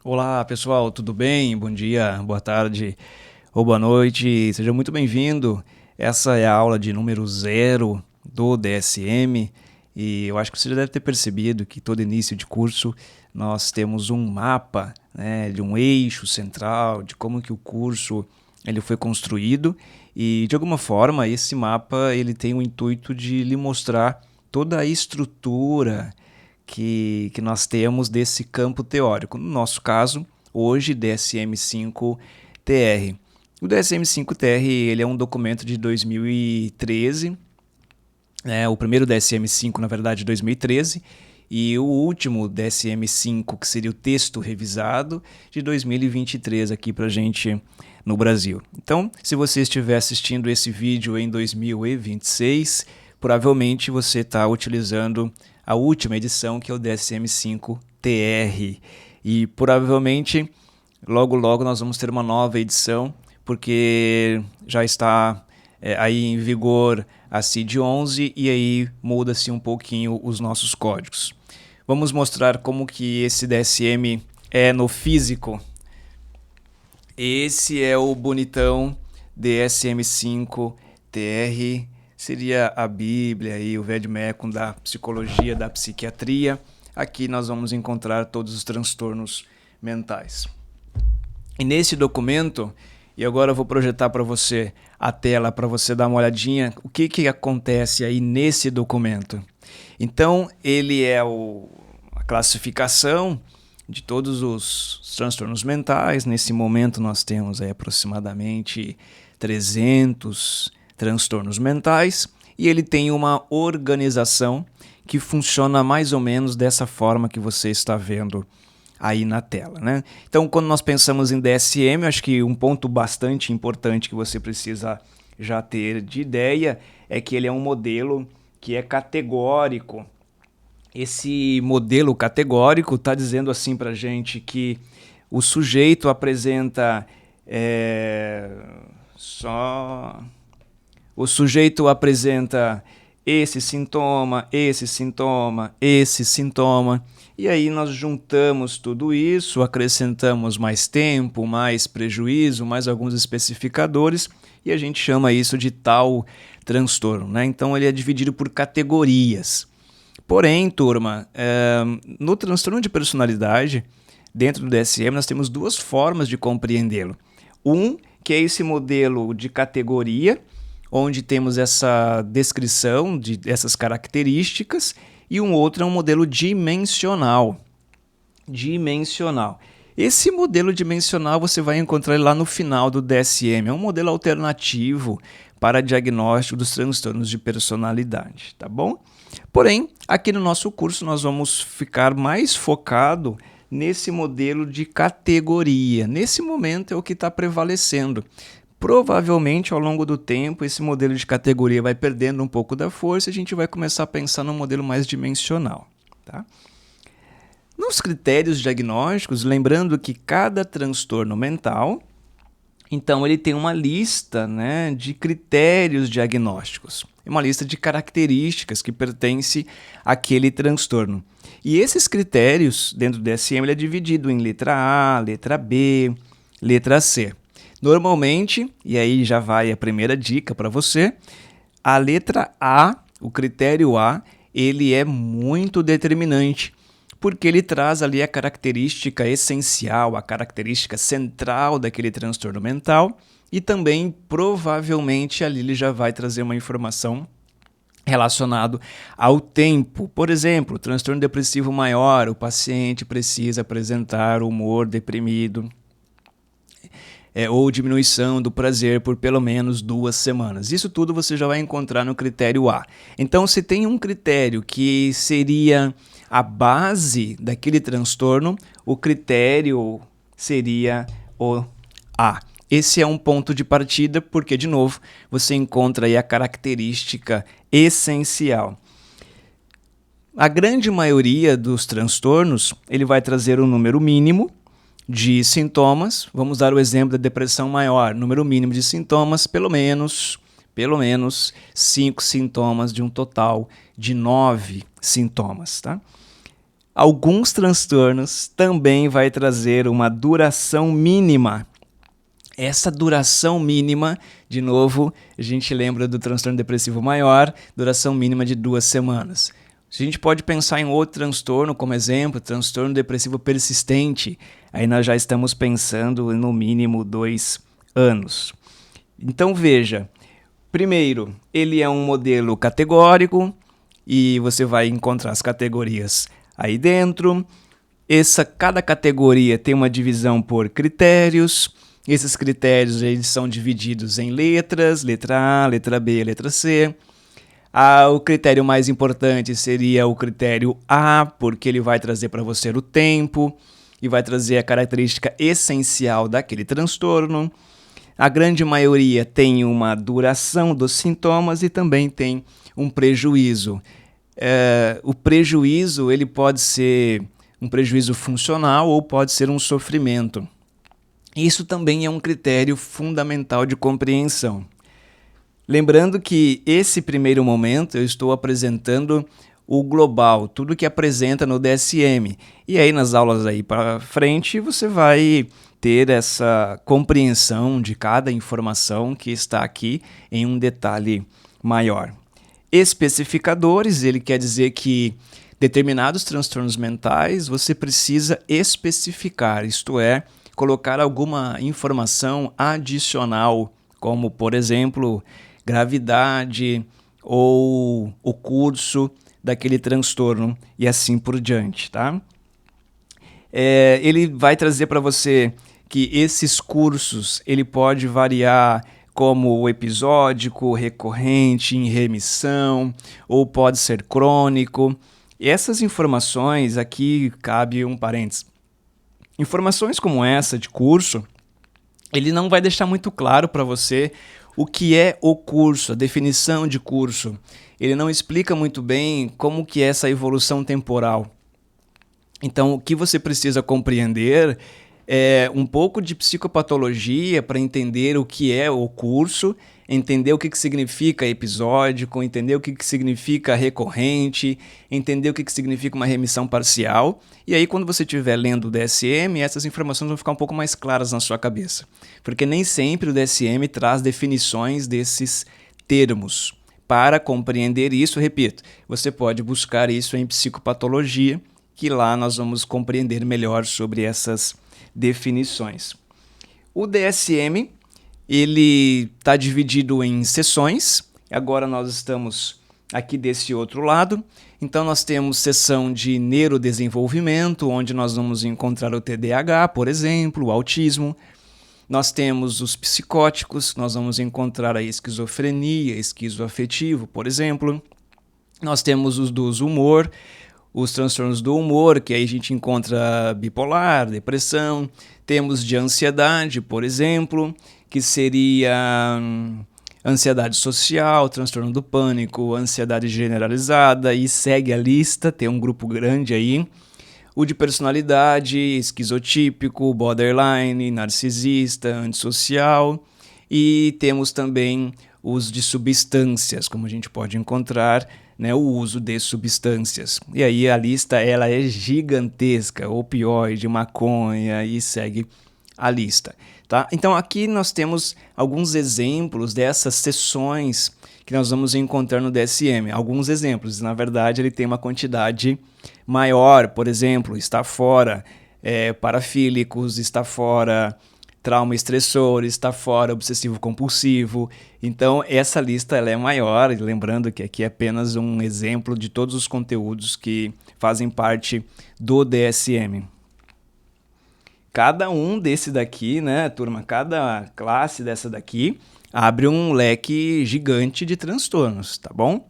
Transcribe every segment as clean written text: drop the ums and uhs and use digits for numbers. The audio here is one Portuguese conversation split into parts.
Olá pessoal, tudo bem? Bom dia, boa tarde ou boa noite, seja muito bem-vindo. Essa é a aula de número 0 do DSM e eu acho que você já deve ter percebido que todo início de curso nós temos um mapa, né, de um eixo central, de como que o curso ele foi construído e de alguma forma esse mapa ele tem o intuito de lhe mostrar toda a estrutura que nós temos desse campo teórico. No nosso caso, hoje, DSM-5-TR. O DSM-5-TR ele é um documento de 2013, o primeiro DSM-5, na verdade, de 2013, e o último DSM-5, que seria o texto revisado, de 2023 aqui para a gente no Brasil. Então, se você estiver assistindo esse vídeo em 2026, provavelmente você está utilizando a última edição, que é o DSM-5-TR. E provavelmente, logo logo, nós vamos ter uma nova edição, porque já está aí em vigor a CID 11 e aí muda-se um pouquinho os nossos códigos. Vamos mostrar como que esse DSM é no físico. Esse é o bonitão DSM-5-TR, seria a Bíblia e o Vademecum da psicologia, da psiquiatria. Aqui nós vamos encontrar todos os transtornos mentais. E nesse documento, e agora eu vou projetar para você a tela para você dar uma olhadinha, o que acontece aí nesse documento. Então, ele é a classificação de todos os transtornos mentais. Nesse momento nós temos aí aproximadamente 300 transtornos mentais e ele tem uma organização que funciona mais ou menos dessa forma que você está vendo aí na tela, né? Então, quando nós pensamos em DSM, acho que um ponto bastante importante que você precisa já ter de ideia é que ele é um modelo que é categórico. Esse modelo categórico está dizendo assim para a gente que o sujeito apresenta o sujeito apresenta esse sintoma, esse sintoma, esse sintoma, e aí nós juntamos tudo isso, acrescentamos mais tempo, mais prejuízo, mais alguns especificadores, e a gente chama isso de tal transtorno, né? Então ele é dividido por categorias. Porém, turma, no transtorno de personalidade, dentro do DSM, nós temos duas formas de compreendê-lo. Um, que é esse modelo de categoria, onde temos essa descrição dessas características, e um outro é um modelo dimensional. Esse modelo dimensional você vai encontrar lá no final do DSM. É um modelo alternativo para diagnóstico dos transtornos de personalidade, tá bom? Porém, aqui no nosso curso nós vamos ficar mais focado nesse modelo de categoria. Nesse momento é o que está prevalecendo. Provavelmente, ao longo do tempo, esse modelo de categoria vai perdendo um pouco da força e a gente vai começar a pensar num modelo mais dimensional, tá? Nos critérios diagnósticos, lembrando que cada transtorno mental, então ele tem uma lista, né, de critérios diagnósticos, uma lista de características que pertence àquele transtorno. E esses critérios, dentro do DSM, ele é dividido em letra A, letra B, letra C. Normalmente, e aí já vai a primeira dica para você, a letra A, o critério A, ele é muito determinante, porque ele traz ali a característica essencial, a característica central daquele transtorno mental e também, provavelmente, ali ele já vai trazer uma informação relacionado ao tempo. Por exemplo, transtorno depressivo maior, o paciente precisa apresentar humor deprimido, ou diminuição do prazer por pelo menos 2 semanas. Isso tudo você já vai encontrar no critério A. Então, se tem um critério que seria a base daquele transtorno, o critério seria o A. Esse é um ponto de partida porque, de novo, você encontra aí a característica essencial. A grande maioria dos transtornos, ele vai trazer um número mínimo de sintomas. Vamos dar o exemplo da depressão maior. Número mínimo de sintomas, pelo menos 5 sintomas de um total de 9 sintomas, tá? Alguns transtornos também vai trazer uma duração mínima. Essa duração mínima, de novo, a gente lembra do transtorno depressivo maior, duração mínima de 2 semanas. Se a gente pode pensar em outro transtorno, como exemplo, transtorno depressivo persistente, aí nós já estamos pensando no mínimo 2 anos. Então veja, primeiro, ele é um modelo categórico e você vai encontrar as categorias aí dentro. Cada categoria tem uma divisão por critérios. Esses critérios eles são divididos em letras, letra A, letra B, letra C. O critério mais importante seria o critério A, porque ele vai trazer para você o tempo e vai trazer a característica essencial daquele transtorno. A grande maioria tem uma duração dos sintomas e também tem um prejuízo. O prejuízo ele pode ser um prejuízo funcional ou pode ser um sofrimento. Isso também é um critério fundamental de compreensão. Lembrando que esse primeiro momento eu estou apresentando o global, tudo que apresenta no DSM. E aí nas aulas aí para frente você vai ter essa compreensão de cada informação que está aqui em um detalhe maior. Especificadores, ele quer dizer que determinados transtornos mentais você precisa especificar, isto é, colocar alguma informação adicional, como, por exemplo, gravidade ou o curso daquele transtorno e assim por diante, tá? Ele vai trazer para você que esses cursos ele pode variar como episódico, recorrente, em remissão, ou pode ser crônico. E essas informações, aqui cabe um parênteses. Informações como essa de curso, ele não vai deixar muito claro para você o que é o curso, a definição de curso. Ele não explica muito bem como que é essa evolução temporal. Então, o que você precisa compreender é um pouco de psicopatologia para entender o que é o curso, entender o que significa episódico, entender o que significa recorrente, entender o que significa uma remissão parcial. E aí, quando você estiver lendo o DSM, essas informações vão ficar um pouco mais claras na sua cabeça. Porque nem sempre o DSM traz definições desses termos. Para compreender isso, repito, você pode buscar isso em psicopatologia, que lá nós vamos compreender melhor sobre essas definições. O DSM ele está dividido em seções. Agora nós estamos aqui desse outro lado. Então nós temos seção de neurodesenvolvimento, onde nós vamos encontrar o TDAH, por exemplo, o autismo. Nós temos os psicóticos, nós vamos encontrar a esquizofrenia, esquizoafetivo, por exemplo. Nós temos os dos humor, os transtornos do humor, que aí a gente encontra bipolar, depressão. Temos de ansiedade, por exemplo, que seria ansiedade social, transtorno do pânico, ansiedade generalizada, e segue a lista, tem um grupo grande aí. O de personalidade, esquizotípico, borderline, narcisista, antissocial. E temos também os de substâncias, como a gente pode encontrar, né, o uso de substâncias. E aí a lista ela é gigantesca, opioide, maconha e segue a lista. Tá? Então aqui nós temos alguns exemplos dessas seções que nós vamos encontrar no DSM. Alguns exemplos, na verdade ele tem uma quantidade maior, por exemplo, está fora parafílicos, está fora trauma estressor, está fora obsessivo compulsivo. Então essa lista ela é maior, lembrando que aqui é apenas um exemplo de todos os conteúdos que fazem parte do DSM. Cada um desse daqui, né, turma, cada classe dessa daqui abre um leque gigante de transtornos, tá bom?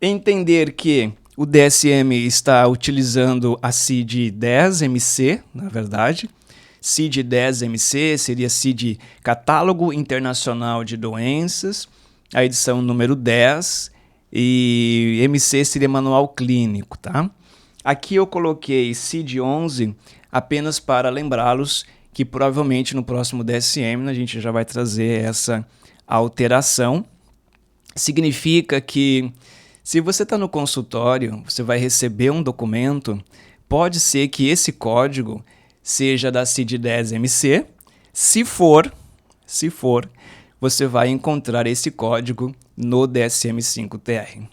Entender que o DSM está utilizando a CID-10-MC, na verdade. CID-10-MC seria CID Catálogo Internacional de Doenças, a edição número 10, e MC seria Manual Clínico, tá? Aqui eu coloquei CID-11 apenas para lembrá-los que provavelmente no próximo DSM a gente já vai trazer essa alteração. Significa que Se você está no consultório, você vai receber um documento, pode ser que esse código seja da CID-10MC. Se for, você vai encontrar esse código no DSM-5-TR.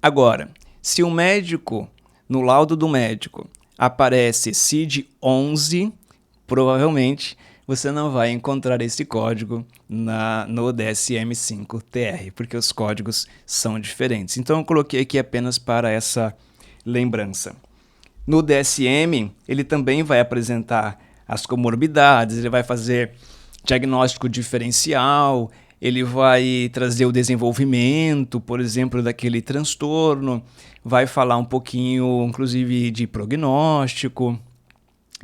Agora, se o médico, no laudo do médico, aparece CID-11, provavelmente você não vai encontrar esse código no DSM-5-TR, porque os códigos são diferentes. Então eu coloquei aqui apenas para essa lembrança. No DSM, ele também vai apresentar as comorbidades, ele vai fazer diagnóstico diferencial, ele vai trazer o desenvolvimento, por exemplo, daquele transtorno, vai falar um pouquinho, inclusive, de prognóstico.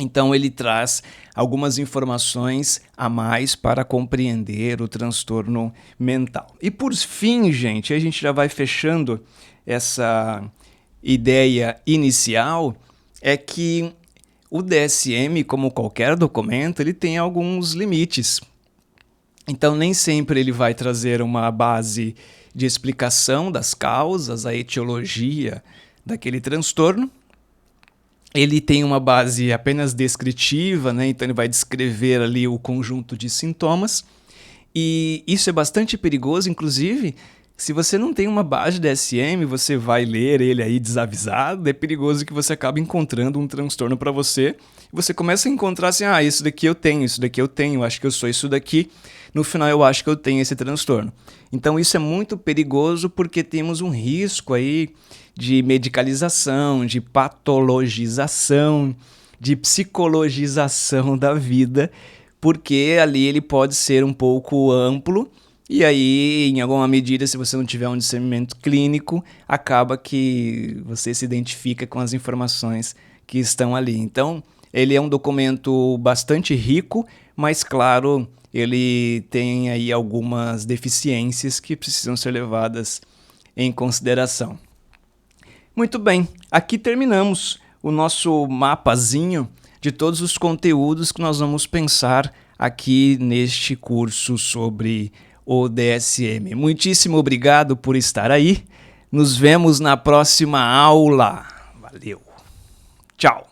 Então, ele traz algumas informações a mais para compreender o transtorno mental. E por fim, gente, a gente já vai fechando essa ideia inicial, é que o DSM, como qualquer documento, ele tem alguns limites. Então, nem sempre ele vai trazer uma base de explicação das causas, a etiologia daquele transtorno. Ele tem uma base apenas descritiva, né? Então ele vai descrever ali o conjunto de sintomas. E isso é bastante perigoso, inclusive, se você não tem uma base DSM, você vai ler ele aí desavisado, é perigoso que você acabe encontrando um transtorno para você. Você começa a encontrar assim, isso daqui eu tenho, isso daqui eu tenho, acho que eu sou isso daqui. No final eu acho que eu tenho esse transtorno. Então isso é muito perigoso porque temos um risco aí de medicalização, de patologização, de psicologização da vida, porque ali ele pode ser um pouco amplo e aí, em alguma medida, se você não tiver um discernimento clínico, acaba que você se identifica com as informações que estão ali. Então, ele é um documento bastante rico, mas claro, ele tem aí algumas deficiências que precisam ser levadas em consideração. Muito bem, aqui terminamos o nosso mapazinho de todos os conteúdos que nós vamos pensar aqui neste curso sobre o DSM. Muitíssimo obrigado por estar aí. Nos vemos na próxima aula. Valeu. Tchau.